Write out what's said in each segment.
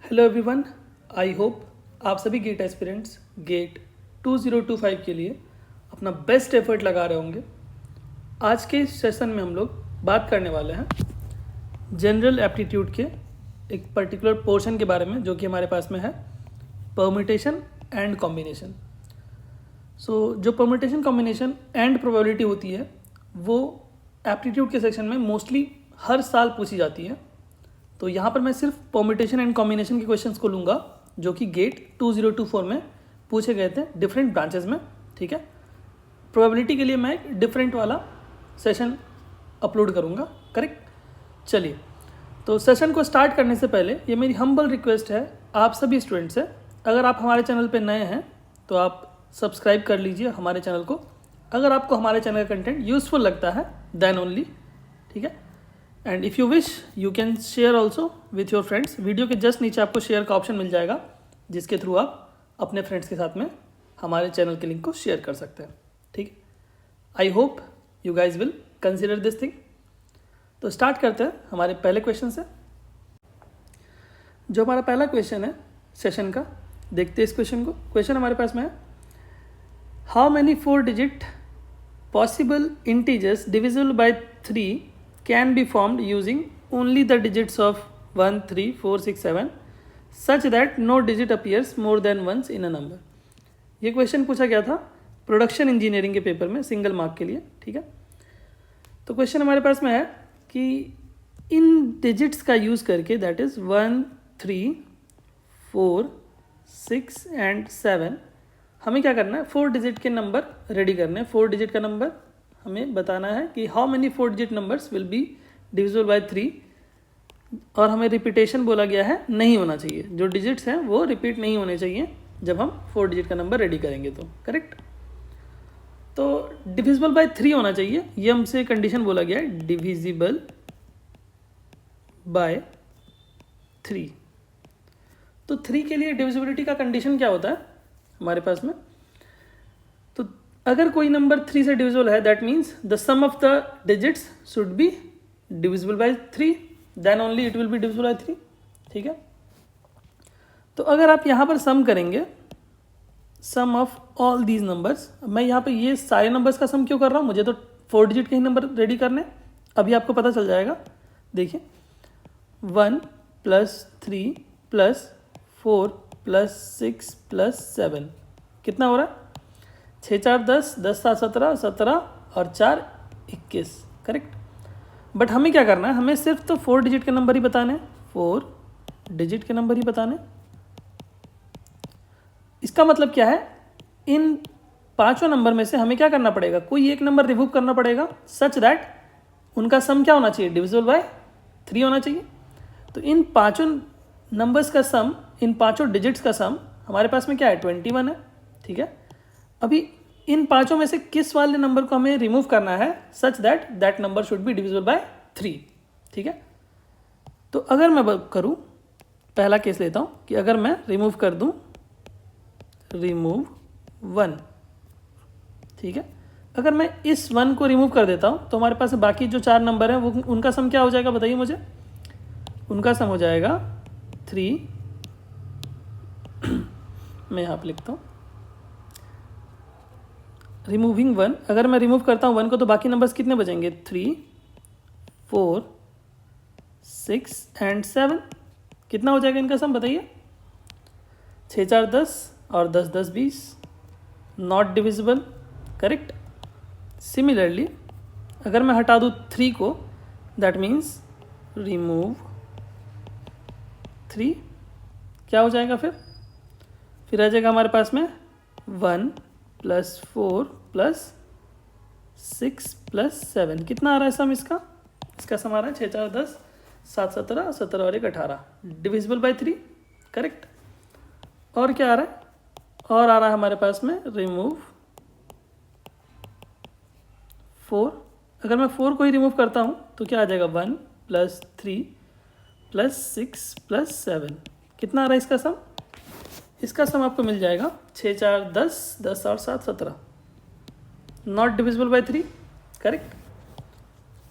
Hello everyone, I hope आप सभी gate aspirants gate 2025 के लिए अपना बेस्ट एफर्ट लगा रहे होंगे। आज के सेशन में हम लोग बात करने वाले हैं जनरल एप्टीट्यूड के एक पर्टिकुलर पोर्शन के बारे में जो कि हमारे पास में है परम्यूटेशन एंड कॉम्बिनेशन। जो परम्यूटेशन कॉम्बिनेशन एंड प्रोबेबिलिटी होती है वो एप्टीट्यूड के सेक्शन में मोस्टली हर साल पूछी जाती है। तो यहाँ पर मैं सिर्फ परम्यूटेशन एंड कॉम्बिनेशन के क्वेश्चंस को लूँगा जो कि गेट 2024 में पूछे गए थे डिफरेंट ब्रांचेस में। ठीक है, प्रोबेबिलिटी के लिए मैं एक डिफरेंट वाला सेशन अपलोड करूँगा। करेक्ट। चलिए, तो सेशन को स्टार्ट करने से पहले ये मेरी हम्बल रिक्वेस्ट है आप सभी स्टूडेंट्स से, अगर आप हमारे चैनल पर नए हैं तो आप सब्सक्राइब कर लीजिए हमारे चैनल को। अगर आपको हमारे चैनल का कंटेंट यूजफुल लगता है देन ओनली। ठीक है, and if you wish you can share also with your friends. Video के जस्ट नीचे आपको शेयर का ऑप्शन मिल जाएगा जिसके थ्रू आप अपने फ्रेंड्स के साथ में हमारे चैनल के लिंक को शेयर कर सकते हैं। ठीक है, I hope you guys will consider this thing. तो स्टार्ट करते हैं हमारे पहले क्वेश्चन से। जो हमारा पहला क्वेश्चन है सेशन का, देखते हैं इस क्वेश्चन को। क्वेश्चन हमारे पास में है, how many 4 digit possible integers divisible by 3 can be formed using only the digits of 1, 3, 4, 6, 7 such that no digit appears more than once in a number। ये क्वेश्चन पूछा गया था प्रोडक्शन इंजीनियरिंग के पेपर में सिंगल मार्क के लिए। ठीक है, तो क्वेश्चन हमारे पास में है कि इन डिजिट्स का यूज़ करके दैट इज़ 1, 3, 4, 6 एंड 7 हमें क्या करना है, 4 डिजिट के नंबर रेडी करने हैं। 4 डिजिट का नंबर हमें बताना है कि how many 4 digit numbers will be divisible by 3, और हमें रिपीटेशन बोला गया है नहीं होना चाहिए। जो डिजिट्स हैं वो रिपीट नहीं होने चाहिए जब हम 4 डिजिट का नंबर रेडी करेंगे तो। करेक्ट। तो डिविजिबल बाय 3 होना चाहिए, ये हमसे कंडीशन बोला गया है, डिविजिबल बाय 3। तो 3 के लिए डिविजिबिलिटी का कंडीशन क्या होता है हमारे पास में, तो अगर कोई नंबर 3 से डिविजिबल है that means the sum of the digits should be divisible by 3, then only it will be divisible by 3। ठीक है, तो अगर आप यहाँ पर सम करेंगे सम ऑफ ऑल दीज नंबर्स, मैं यहाँ पे ये सारे नंबर्स का सम क्यों कर रहा हूँ, मुझे तो 4 डिजिट के ही नंबर रेडी करने, अभी आपको पता चल जाएगा। देखिए 1 + 3 + 4 + 6 + 7 कितना हो रहा है, 6 4 10, 10 7 17, 17 और 4 21। करेक्ट। बट हमें क्या करना है, हमें सिर्फ तो 4 डिजिट के नंबर ही बताने, 4 डिजिट के नंबर ही बताने। इसका मतलब क्या है, इन पांचों नंबर में से हमें क्या करना पड़ेगा, कोई एक नंबर रिमूव करना पड़ेगा सच दैट उनका सम क्या होना चाहिए, डिविजिबल बाय 3 होना चाहिए। तो इन पांचों नंबर्स का सम, इन पांचों डिजिट्स का सम हमारे पास में क्या है, 21 है। ठीक है, अभी इन पांचों में से किस वाले नंबर को हमें रिमूव करना है such that that number should be divisible by 3। ठीक है, तो अगर मैं करूं, पहला केस लेता हूं कि अगर मैं रिमूव कर दूं, रिमूव 1। ठीक है, अगर मैं इस 1 को रिमूव कर देता हूं तो हमारे पास बाकी जो 4 नंबर हैं वो उनका सम क्या हो जाएगा, बताइए मुझे। उनका सम हो जाएगा 3 मैं यहाँ पर लिखता हूँ रिमूविंग 1। अगर मैं रिमूव करता हूँ 1 को तो बाकी नंबर्स कितने बचेंगे, 3, 4, 6 एंड 7। कितना हो जाएगा इनका सम बताइए, 6 4 10 और 10 10 20, नॉट डिविजिबल। करेक्ट। सिमिलरली अगर मैं हटा दूँ 3 को दैट मीन्स रिमूव 3, क्या हो जाएगा फिर आ जाएगा हमारे पास में 1 + 4 + 6 + 7। कितना आ रहा है सम इसका सम आ रहा है 6 4 10, 7 17, 17 और 1 18, डिविजिबल बाय 3। करेक्ट। और क्या आ रहा है, और आ रहा है हमारे पास में रिमूव 4। अगर मैं 4 को ही रिमूव करता हूँ तो क्या आ जाएगा, 1 + 3 + 6 + 7। कितना आ रहा है इसका सम, इसका सम आपको मिल जाएगा 6 4 10, 10 और 7 17, not divisible by 3। Correct.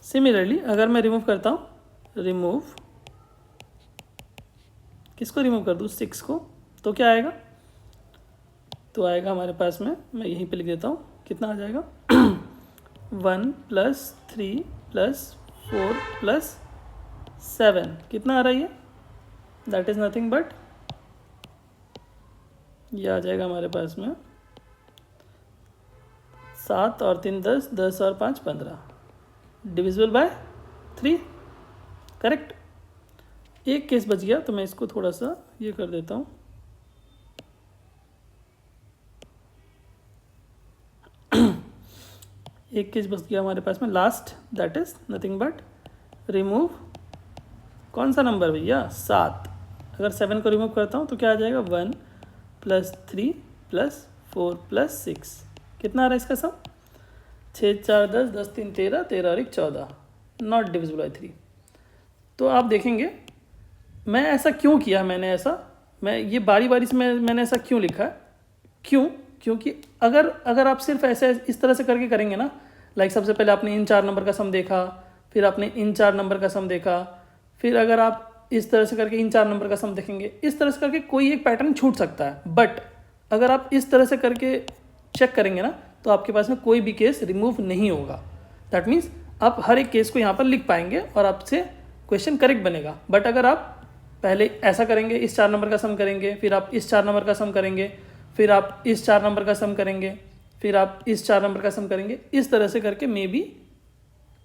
Similarly अगर मैं रिमूव करता हूँ, रिमूव किसको रिमूव कर दूँ, 6 को, तो क्या आएगा, तो आएगा हमारे पास में, मैं यहीं पे लिख देता हूँ, कितना आ जाएगा 1 + 3 + 4 + 7 कितना आ रहा है ये, दैट इज़ नथिंग बट, ये आ जाएगा हमारे पास में 7 और 3 10, 10 और 5 15, डिविजिबल बाय 3, करेक्ट। एक केस बच गया तो मैं इसको थोड़ा सा ये कर देता हूँ, एक केस बच गया हमारे पास में last, that is nothing but remove कौन सा नंबर भैया, 7। अगर 7 को रिमूव करता हूँ तो क्या आ जाएगा, 1 + 3 + 4 + 6 कितना आ रहा है इसका सम, 6 4 10, 10 3 13, 13 और 1 14, नॉट डिविजिबल बाय 3। तो आप देखेंगे मैं ऐसा क्यों किया, मैंने ऐसा, मैं ये बारी बारी से मैंने ऐसा क्यों लिखा है, क्योंकि अगर आप सिर्फ ऐसे इस तरह से करके करेंगे ना, लाइक सबसे पहले आपने इन 4 नंबर का सम देखा, फिर आपने इन 4 नंबर का सम देखा, फिर अगर आप इस तरह से करके इन 4 नंबर का सम देखेंगे, इस तरह से करके कोई एक पैटर्न छूट सकता है। बट अगर आप इस तरह से करके चेक करेंगे ना, तो आपके पास में कोई भी केस रिमूव नहीं होगा। दैट मीन्स आप हर एक केस को यहाँ पर लिख पाएंगे और आपसे क्वेश्चन करेक्ट बनेगा। बट अगर आप पहले ऐसा करेंगे, इस 4 नंबर का सम करेंगे, फिर आप इस 4 नंबर का सम करेंगे, फिर आप इस 4 नंबर का सम करेंगे, फिर आप इस 4 नंबर का सम करेंगे, इस तरह से करके मे बी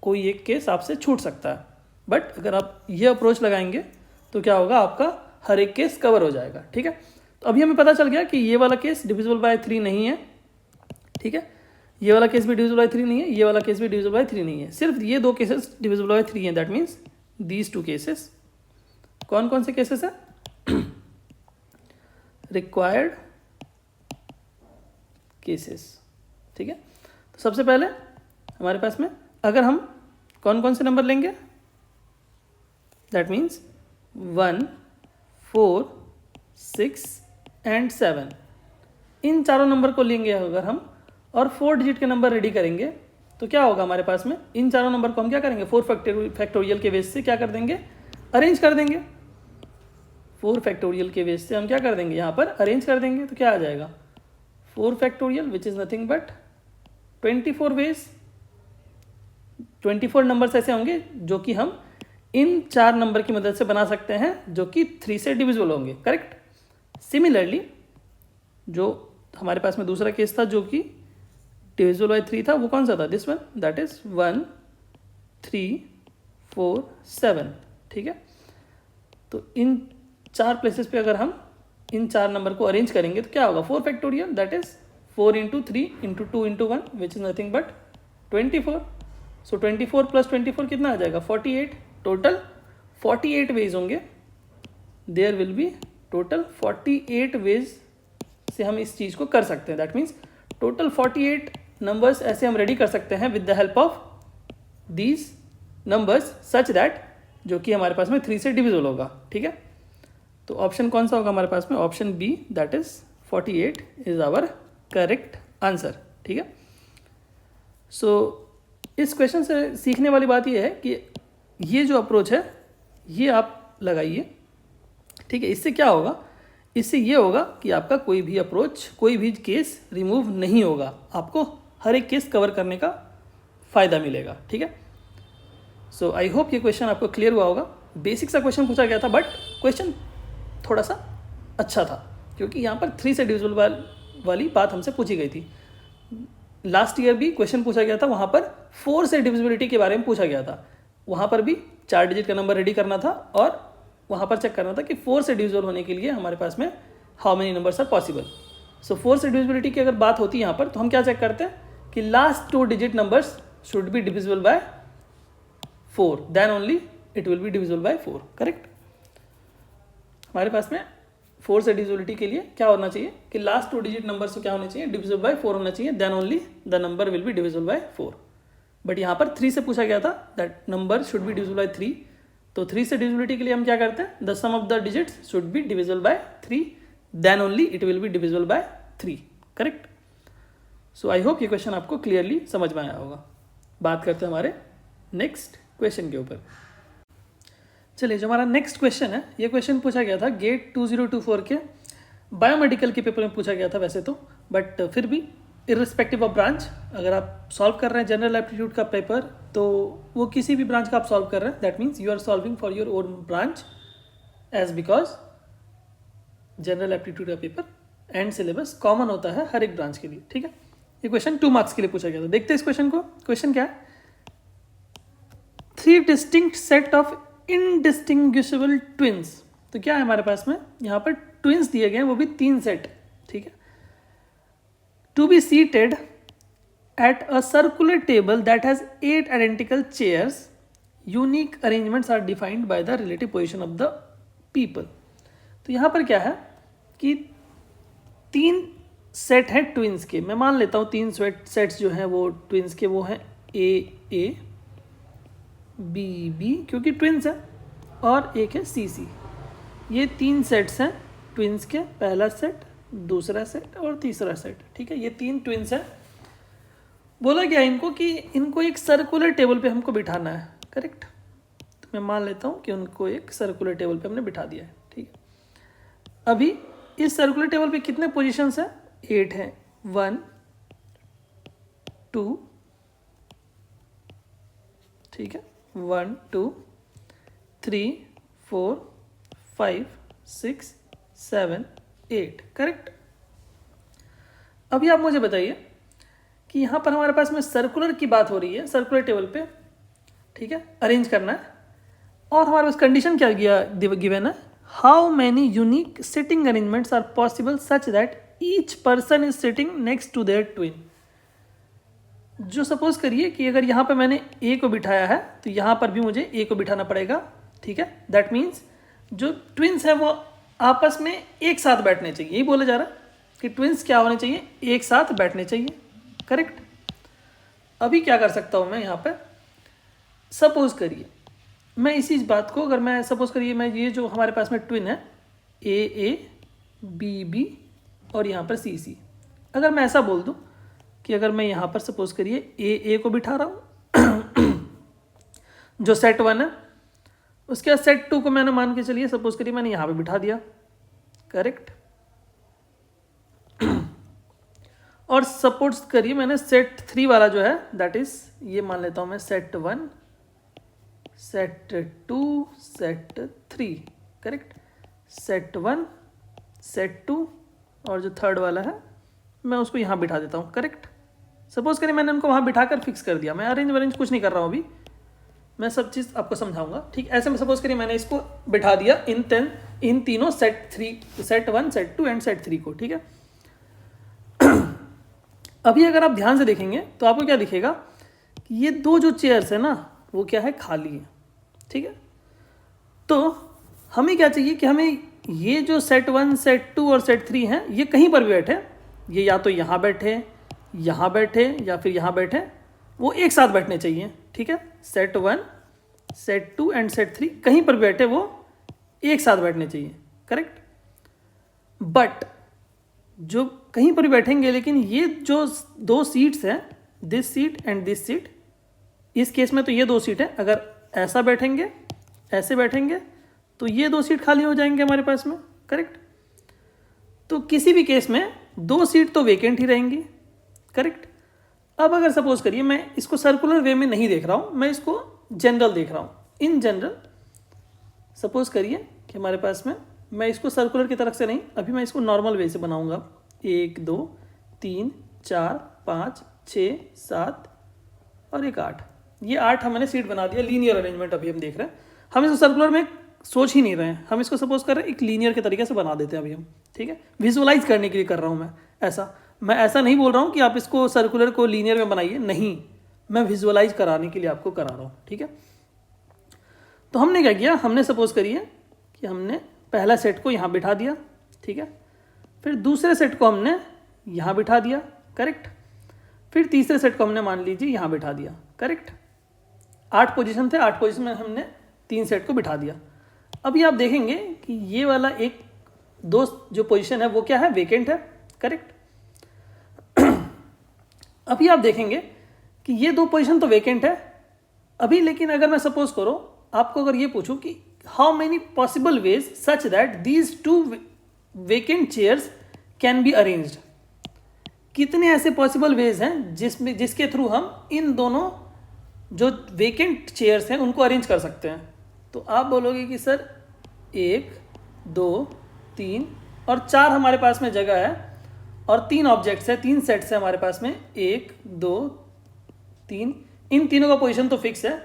कोई एक केस आपसे छूट सकता है। बट अगर आप ये अप्रोच लगाएंगे तो क्या होगा, आपका हर एक केस कवर हो जाएगा। ठीक है, तो अभी हमें पता चल गया कि ये वाला केस डिविजिबल बाय 3 नहीं है। ठीक है, ये वाला केस भी डिविजिबल बाय 3 नहीं है, ये वाला केस भी डिविजिबल बाय 3 नहीं है, सिर्फ ये 2 केसेस डिविजिबल बाय 3 हैं। दैट मीन्स दीज 2 केसेस, कौन कौन से केसेस है, रिक्वायर्ड केसेस। ठीक है, तो सबसे पहले हमारे पास में अगर हम कौन कौन से नंबर लेंगे, दैट मीन्स 1 4 6 एंड 7, इन चारों नंबर को लेंगे अगर हम और 4 डिजिट के नंबर रेडी करेंगे तो क्या होगा हमारे पास में, इन चारों नंबर को हम क्या करेंगे, 4 फैक्टोरियल के बेस से क्या कर देंगे, अरेंज कर देंगे। 4 फैक्टोरियल के बेस से हम क्या कर देंगे, यहाँ पर अरेंज कर देंगे। तो क्या आ जाएगा, 4 factorial which is nothing but 24 ways, 24 numbers ऐसे होंगे जो कि हम इन 4 नंबर की मदद से बना सकते हैं, जो कि 3 से डिविजिबल होंगे। करेक्ट। सिमिलरली जो हमारे पास में दूसरा केस था जो कि डिविजिबल बाय 3 था, वो कौन सा था, दिस वन, दैट इज 1 3 4 7। ठीक है, तो इन 4 प्लेसेस पे अगर हम इन 4 नंबर को अरेंज करेंगे तो क्या होगा, 4 factorial that is 4 × 3 × 2 × 1 which is nothing but 24। So 24 + 24 कितना आ जाएगा, 48। टोटल 48 वेज होंगे, there will be total 48 ways से हम इस चीज़ को कर सकते हैं। दैट मीन्स टोटल 48 नंबर्स ऐसे हम रेडी कर सकते हैं with the help of these numbers such that, जो कि हमारे पास में 3 से डिविजिबल होगा। ठीक है, तो ऑप्शन कौन सा होगा हमारे पास में, option B that is 48 is our correct answer. ठीक है, सो इस क्वेश्चन से सीखने वाली बात यह है कि ये जो अप्रोच है ये आप लगाइए। ठीक है, इससे क्या होगा, इससे ये होगा कि आपका कोई भी अप्रोच, कोई भी केस रिमूव नहीं होगा, आपको हर एक केस कवर करने का फ़ायदा मिलेगा। ठीक है, सो आई होप ये क्वेश्चन आपको क्लियर हुआ होगा। बेसिक सा क्वेश्चन पूछा गया था बट क्वेश्चन थोड़ा सा अच्छा था, क्योंकि यहाँ पर 3 से डिविजिबल वाली बात हमसे पूछी गई थी। लास्ट ईयर भी क्वेश्चन पूछा गया था, वहाँ पर 4 से डिविजिबिलिटी के बारे में पूछा गया था। वहाँ पर भी 4 डिजिट का नंबर रेडी करना था और वहाँ पर चेक करना था कि 4 से डिविजिबल होने के लिए हमारे पास में how many numbers are possible. So 4 से डिविजिबिलिटी की अगर बात होती है यहाँ पर, तो हम क्या चेक करते हैं कि last 2 digit numbers should be divisible by 4, then only it will be divisible by 4। Correct. हमारे पास में 4 से डिविजिबिलिटी के लिए क्या होना चाहिए कि लास्ट 2 डिजिट नंबर्स क्या होने चाहिए, डिविजिबल बाय 4 होना चाहिए, then only the number will be divisible by 4। But यहाँ पर 3 से पूछा गया था, that number should be divisible by 3। तो 3 से डिविजिबिलिटी के लिए हम क्या करते हैं, the sum of the digits should be divisible by 3, then only it will be divisible by 3। Correct. So I hope ये क्वेश्चन आपको क्लियरली समझ में आया होगा। बात करते हैं हमारे नेक्स्ट क्वेश्चन के ऊपर। चलिए, जो हमारा नेक्स्ट क्वेश्चन है, ये क्वेश्चन पूछा गया था गेट 2024 के बायोमेडिकल के पेपर में पूछा गया था वैसे तो, बट फिर भी इर्रिस्पेक्टिव ऑफ ब्रांच, अगर आप सॉल्व कर रहे हैं जनरल एप्टीट्यूड का पेपर, तो वो किसी भी ब्रांच का आप सॉल्व कर रहे हैं, that means you are solving for your own branch as because general aptitude का पेपर एंड सिलेबस कॉमन होता है हर एक ब्रांच के लिए, ठीक है। ये क्वेश्चन 2 मार्क्स के लिए पूछा गया था। देखते हैं इस क्वेश्चन को। क्वेश्चन क्या है? 3 distinct set of indistinguishable twins. तो क्या है हमारे पास में यहाँ पर ट्विंस दिए गए हैं, वो भी 3 सेट, ठीक है। To be seated at a circular table that has 8 identical chairs, unique arrangements are defined by the relative position of the people. तो यहाँ पर क्या है कि 3 सेट हैं ट्विंस के। मैं मान लेता हूँ 3 सेट्स जो हैं वो ट्विंस के, वो हैं ए बी बी, क्योंकि ट्विंस है, और एक है सी सी। ये 3 सेट्स हैं ट्विंस के, पहला सेट, दूसरा सेट और तीसरा सेट, ठीक है। ये 3 ट्विंस हैं। बोला गया इनको कि इनको एक सर्कुलर टेबल पे हमको बिठाना है, करेक्ट। तो मैं मान लेता हूँ कि उनको एक सर्कुलर टेबल पे हमने बिठा दिया है, ठीक है। अभी इस सर्कुलर टेबल पे कितने पोजीशंस हैं? 8 हैं। 1 2, ठीक है, 1 2 3 4 5 6 7 8, करेक्ट। अभी आप मुझे बताइए कि यहाँ पर हमारे पास में सर्कुलर की बात हो रही है, सर्कुलर टेबल पे, ठीक है, अरेंज करना है, और हमारे पास कंडीशन क्या गिवन है? How many unique sitting arrangements are possible such that each person is sitting next to their twin. जो सपोज करिए कि अगर यहाँ पर मैंने ए को बिठाया है, तो यहाँ पर भी मुझे ए को बिठाना पड़ेगा, ठीक है। दैट मीन्स जो ट्विंस है वो आपस में एक साथ बैठने चाहिए। यही बोला जा रहा है कि ट्विंस क्या होने चाहिए? एक साथ बैठने चाहिए, करेक्ट। अभी क्या कर सकता हूँ मैं यहाँ पर? सपोज करिए मैं इसी बात को, अगर मैं सपोज करिए मैं ये जो हमारे पास में ट्विन है ए बी बी और यहाँ पर सी सी, अगर मैं ऐसा बोल दूँ कि अगर मैं यहाँ पर सपोज करिए ए को बिठा रहा हूँ जो सेट 1 है, उसके बाद सेट 2 को मैंने मान के चलिए सपोज करिए मैंने यहाँ पे बिठा दिया, करेक्ट। और सपोज करिए मैंने सेट 3 वाला जो है, दैट इज ये मान लेता हूँ मैं set 1 set 2 set 3, correct. Set 1 set 2 और जो थर्ड वाला है मैं उसको यहाँ बिठा देता हूँ, करेक्ट। सपोज करिए मैंने उनको वहाँ बिठाकर फिक्स कर दिया, मैं अरेंज कुछ नहीं कर रहा हूँ अभी, मैं सब चीज़ आपको समझाऊंगा, ठीक। ऐसे में सपोज करिए मैंने इसको बिठा दिया इन तीनों सेट 1 सेट 2 एंड सेट 3 को, ठीक है। अभी अगर आप ध्यान से देखेंगे तो आपको क्या दिखेगा कि ये 2 जो चेयर्स है ना, वो क्या है? खाली है, ठीक है। तो हमें क्या चाहिए कि हमें ये जो सेट 1 सेट 2 और सेट 3 हैं, ये कहीं पर भी बैठे, ये या तो यहाँ बैठे या फिर यहाँ बैठे, वो एक साथ बैठने चाहिए, ठीक है। सेट 1 सेट 2 एंड सेट 3 कहीं पर भी बैठे वो एक साथ बैठने चाहिए, करेक्ट। बट जो कहीं पर भी बैठेंगे, लेकिन ये जो 2 सीट्स हैं, this seat and this seat, इस केस में तो ये 2 सीट है, अगर ऐसा बैठेंगे ऐसे बैठेंगे तो ये 2 सीट खाली हो जाएंगे हमारे पास में, करेक्ट। तो किसी भी केस में 2 सीट तो वेकेंट ही रहेंगी, करेक्ट। अब अगर सपोज करिए मैं इसको सर्कुलर वे में नहीं देख रहा हूँ, मैं इसको जनरल देख रहा हूँ। इन जनरल सपोज करिए कि हमारे पास में, मैं इसको सर्कुलर की तरफ से नहीं, अभी मैं इसको नॉर्मल वे से बनाऊंगा। 1 2 3 4 5 6 7 और 8, ये 8 हमने सीट बना दिया। लीनियर अरेंजमेंट अभी हम देख रहे हैं, हम इसको सर्कुलर में सोच ही नहीं रहे हैं, हम इसको सपोज कर रहे हैं एक लीनियर के तरीके से बना देते हैं अभी हम, ठीक है। विजुअलाइज करने के लिए कर रहा हूँ मैं ऐसा नहीं बोल रहा हूँ कि आप इसको सर्कुलर को लीनियर में बनाइए, नहीं, मैं विजुअलाइज कराने के लिए आपको करा रहा हूँ, ठीक है। तो हमने क्या किया, हमने सपोज करिए कि हमने पहला सेट को यहाँ बिठा दिया, ठीक है। फिर दूसरे सेट को हमने यहाँ बिठा दिया, करेक्ट। फिर तीसरे सेट को हमने मान लीजिए यहाँ बिठा दिया, करेक्ट। 8 पोजीशन थे, 8 पोजीशन में हमने 3 सेट को बिठा दिया। अभी आप देखेंगे कि ये वाला 2 जो पोजीशन है वो क्या है? वेकेंट है, करेक्ट। अभी आप देखेंगे कि ये 2 पोजीशन तो वेकेंट है अभी, लेकिन अगर मैं सपोज करो आपको अगर ये पूछूं कि how many possible ways such that these two vacant chairs can be arranged, कितने ऐसे पॉसिबल वेज हैं जिसके थ्रू हम इन दोनों जो वेकेंट चेयर्स हैं उनको अरेंज कर सकते हैं। तो आप बोलोगे कि सर 1 2 3 और 4 हमारे पास में जगह है और 3 ऑब्जेक्ट्स है, 3 सेट्स है हमारे पास में, 1 2 3, इन तीनों का पोजीशन तो फिक्स है।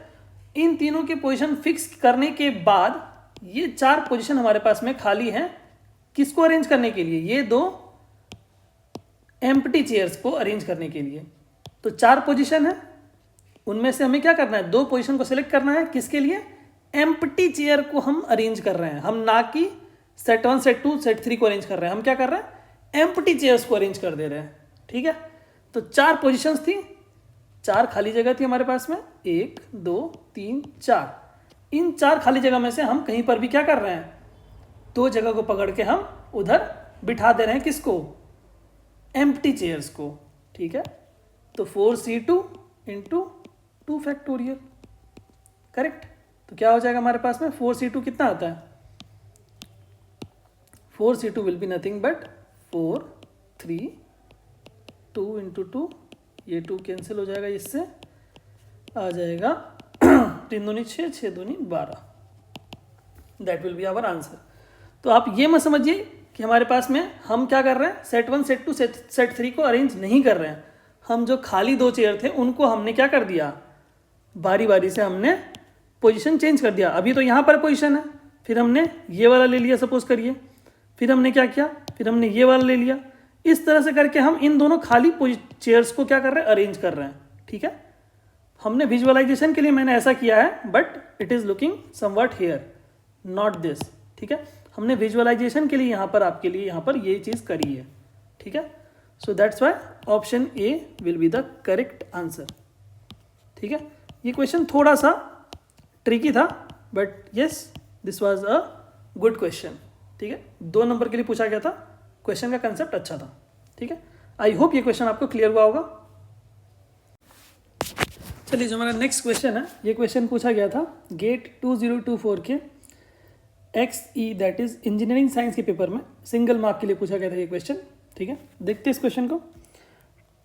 इन तीनों के पोजीशन फिक्स करने के बाद ये 4 पोजीशन हमारे पास में खाली हैं किसको अरेंज करने के लिए, ये 2 एम्प्टी चेयर्स को अरेंज करने के लिए। तो 4 पोजीशन है, उनमें से हमें क्या करना है, 2 पोजीशन को सिलेक्ट करना है, किसके लिए, एम्प्टी चेयर को हम अरेंज कर रहे हैं, हम ना कि सेट 1 सेट 2 सेट 3 को अरेंज कर रहे हैं, हम क्या कर रहे हैं, एम्प्टी चेयर्स को अरेंज कर दे रहे हैं। ठीक है, तो 4 पोजीशंस थी, 4 खाली जगह थी हमारे पास में, 1 2 3 4। इन 4 खाली जगह में से हम कहीं पर भी क्या कर रहे हैं, 2 जगह को पकड़ के हम उधर बिठा दे रहे हैं, किसको, एम्प्टी चेयर्स को। ठीक है, तो 4c2 इंटू 2 फैक्टोरियल, करेक्ट। तो क्या हो जाएगा हमारे पास में, 4c2 कितना आता है, 4c2 will be nothing but 4 3 2 into 2, ये 2 कैंसिल हो जाएगा, इससे आ जाएगा 3 दूनी 6 6 दूनी 12, that will be our answer. तो आप ये मत समझिए कि हमारे पास में हम क्या कर रहे हैं, सेट 1 सेट 2 सेट 3 को अरेंज नहीं कर रहे हैं, हम जो खाली 2 चेयर थे उनको हमने क्या कर दिया, बारी बारी से हमने पोजीशन चेंज कर दिया। अभी तो यहाँ पर पोजीशन है, फिर हमने ये वाला ले लिया सपोज करिए, फिर हमने क्या किया, फिर हमने ये वाला ले लिया, इस तरह से करके हम इन दोनों खाली चेयर्स को क्या कर रहे हैं, अरेंज कर रहे हैं। ठीक है, हमने विजुअलाइजेशन के लिए मैंने ऐसा किया है, but it is looking somewhat here, not this. ठीक है, हमने विजुअलाइजेशन के लिए यहाँ पर आपके लिए यहाँ पर ये चीज़ करी है। ठीक है, so that's why option A will be the correct answer. ठीक है, ये क्वेश्चन थोड़ा सा ट्रिकी था, but yes this was a good question. ठीक है, 2 नंबर के लिए पूछा गया था, क्वेश्चन का कंसेप्ट अच्छा था। ठीक है, आई होप ये क्वेश्चन आपको क्लियर हुआ होगा। चलिए, जो हमारा नेक्स्ट क्वेश्चन है, ये क्वेश्चन पूछा गया था गेट 2024 के XE that is engineering science के पेपर में, सिंगल मार्क के लिए पूछा गया था ये क्वेश्चन। ठीक है, देखते हैं इस क्वेश्चन को।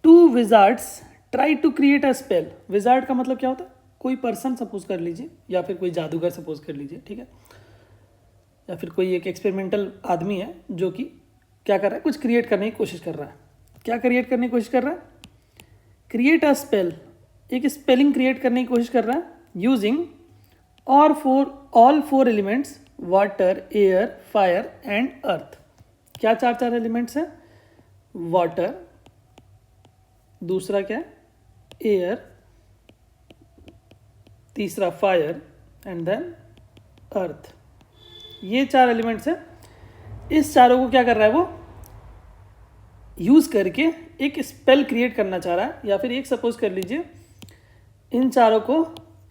2 wizards try to create a spell. Wizard का मतलब क्या होता है, कोई पर्सन सपोज कर लीजिए, या फिर कोई जादूगर सपोज कर लीजिए। ठीक है, या फिर कोई एक एक्सपेरिमेंटल आदमी है जो कि क्या कर रहा है, कुछ क्रिएट करने की कोशिश कर रहा है। क्या क्रिएट करने की कोशिश कर रहा है, क्रिएट अ स्पेल, एक स्पेलिंग क्रिएट करने की कोशिश कर रहा है यूजिंग और all 4 elements water air fire and earth. क्या 4 एलिमेंट्स हैं, वाटर, दूसरा क्या है एयर, तीसरा फायर एंड देन अर्थ। ये 4 एलिमेंट्स हैं। इस चारों को क्या कर रहा है वो, यूज करके एक स्पेल क्रिएट करना चाह रहा है, या फिर एक सपोज कर लीजिए इन चारों को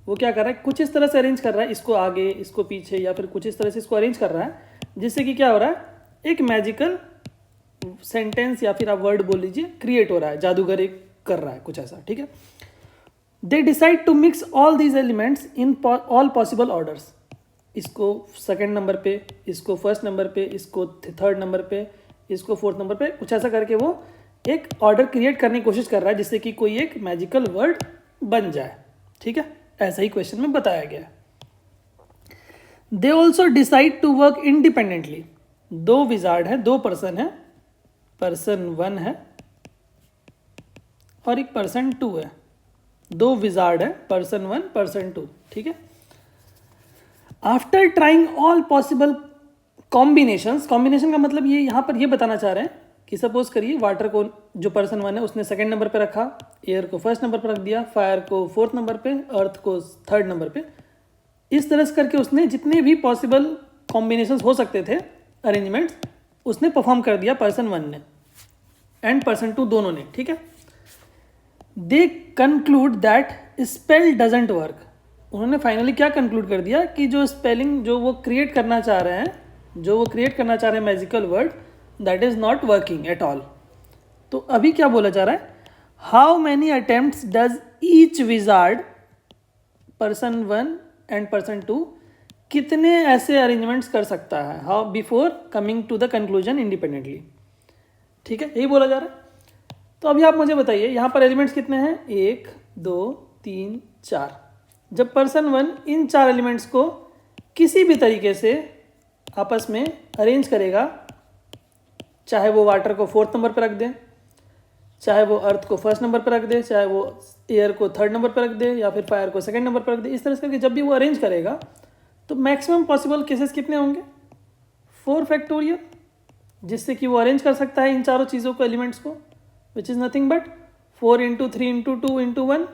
वो क्या कर रहा है, कुछ इस तरह से अरेंज कर रहा है, इसको आगे इसको पीछे, या फिर कुछ इस तरह से इसको अरेंज कर रहा है, जिससे कि क्या हो रहा है, एक मैजिकल सेंटेंस या फिर आप वर्ड बोल लीजिए क्रिएट हो रहा है, जादूगर एक कर रहा है कुछ ऐसा। ठीक है, they decide to mix all these elements in all possible orders. इसको 2nd नंबर पे, इसको 1st नंबर पे, इसको 3rd नंबर पे, इसको 4th नंबर पे, कुछ ऐसा करके वो एक ऑर्डर क्रिएट करने की कोशिश कर रहा है, जिससे कि कोई एक मैजिकल वर्ड बन जाए। ठीक है, ऐसा ही क्वेश्चन में बताया गया है। They also decide to work independently. 2 wizard है, 2 पर्सन है, पर्सन 1 है और एक पर्सन 2 है। 2 विजार्ड है, पर्सन 1 पर्सन 2। ठीक है, after trying all possible combinations, combination का मतलब ये यहाँ पर ये बताना चाह रहे हैं कि सपोज करिए वाटर को जो पर्सन 1 है उसने 2nd नंबर पे रखा, एयर को 1st नंबर पर रख दिया, फायर को 4th नंबर पे, अर्थ को 3rd नंबर पे। इस तरह से करके उसने जितने भी पॉसिबल कॉम्बिनेशंस हो सकते थे अरेंजमेंट्स, उसने परफॉर्म कर दिया पर्सन 1 ने एंड पर्सन 2 दोनों ने। ठीक है, they conclude that spell doesn't work. उन्होंने फाइनली क्या कंक्लूड कर दिया कि जो स्पेलिंग जो वो क्रिएट करना चाह रहे हैं, magical word, that is not working at all. तो अभी क्या बोला जा रहा है, how many attempts does each wizard, person 1 and person 2, कितने ऐसे अरेंजमेंट्स कर सकता है, how before coming to the conclusion independently. ठीक है, यही बोला जा रहा है। तो अभी आप मुझे बताइए यहाँ पर एलिमेंट्स कितने हैं, 1 2 3 4। जब पर्सन 1 इन 4 एलिमेंट्स को किसी भी तरीके से आपस में अरेंज करेगा, चाहे वो वाटर को 4th नंबर पर रख दे, चाहे वो अर्थ को 1st नंबर पर रख दे, चाहे वो एयर को 3rd नंबर पर रख दे, या फिर फायर को 2nd नंबर पर रख दे, इस तरह से करके जब भी वो अरेंज करेगा तो मैक्सिमम पॉसिबल केसेस कितने होंगे, 4 फैक्टोरियल, जिससे कि वो अरेंज कर सकता है इन चारों चीज़ों को, एलिमेंट्स को, विच is nothing but 4 × 3 × 2 × 1,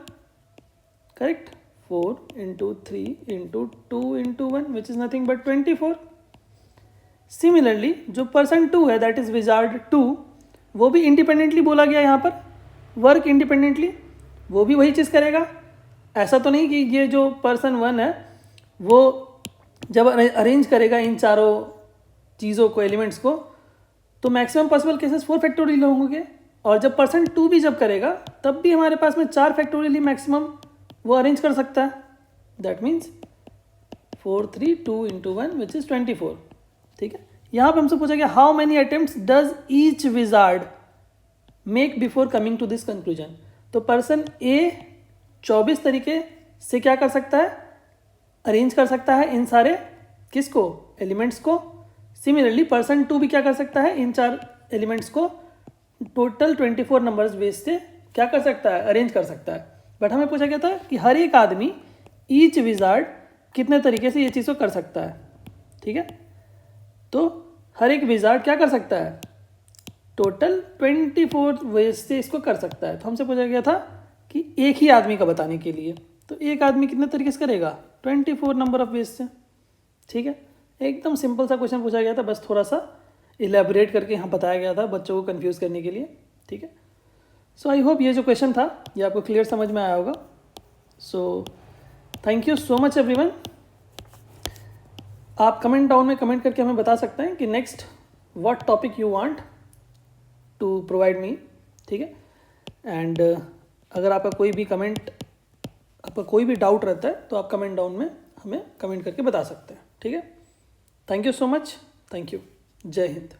correct, 4 × 3 × 2 × 1 which is nothing but 24। Similarly जो पर्सन 2 है, दैट इज विजार्ड 2, वो भी इंडिपेंडेंटली बोला गया यहाँ पर, वर्क इंडिपेंडेंटली, वो भी वही चीज़ करेगा। ऐसा तो नहीं कि ये जो पर्सन 1 है वो जब अरेंज करेगा इन चारों चीज़ों को, एलिमेंट्स को, तो मैक्सिमम पॉसिबल केसेस 4 फैक्टोरियल होंगे। और जब पर्सन 2 भी जब करेगा तब भी हमारे पास में 4 फैक्टोरियल ही मैक्सिमम वो अरेंज कर सकता है। That means 4 3 2 × 1 which is 24। ठीक है, यहाँ पे हमसे पूछा गया how many attempts does each wizard make before coming to this conclusion. तो पर्सन ए 24 तरीके से क्या कर सकता है, अरेंज कर सकता है इन सारे किसको, एलिमेंट्स को। सिमिलरली पर्सन 2 भी क्या कर सकता है, इन 4 एलिमेंट्स को टोटल 24 नंबर्स बेस से क्या कर सकता है, अरेंज कर सकता है। बट हमें पूछा गया था कि हर एक आदमी, ईच विजार्ड, कितने तरीके से ये चीज़ को कर सकता है। ठीक है, तो हर एक विजार्ड क्या कर सकता है, टोटल 24 वेज से इसको कर सकता है। तो हमसे पूछा गया था कि एक ही आदमी का बताने के लिए, तो एक आदमी कितने तरीके से करेगा, 24 नंबर ऑफ वेज से। ठीक है, एकदम सिंपल सा क्वेश्चन पूछा गया था, बस थोड़ा सा इलेबोरेट करके यहाँ बताया गया था बच्चों को कंफ्यूज करने के लिए। ठीक है, सो आई होप ये जो क्वेश्चन था ये आपको क्लियर समझ में आया होगा। So thank you so much everyone. आप कमेंट डाउन में कमेंट करके हमें बता सकते हैं कि next what topic you want to provide me. ठीक है, एंड अगर आपका कोई भी कमेंट, आपका कोई भी डाउट रहता है तो आप कमेंट डाउन में हमें कमेंट करके बता सकते हैं। ठीक है, thank you so much, thank you, जय हिंद।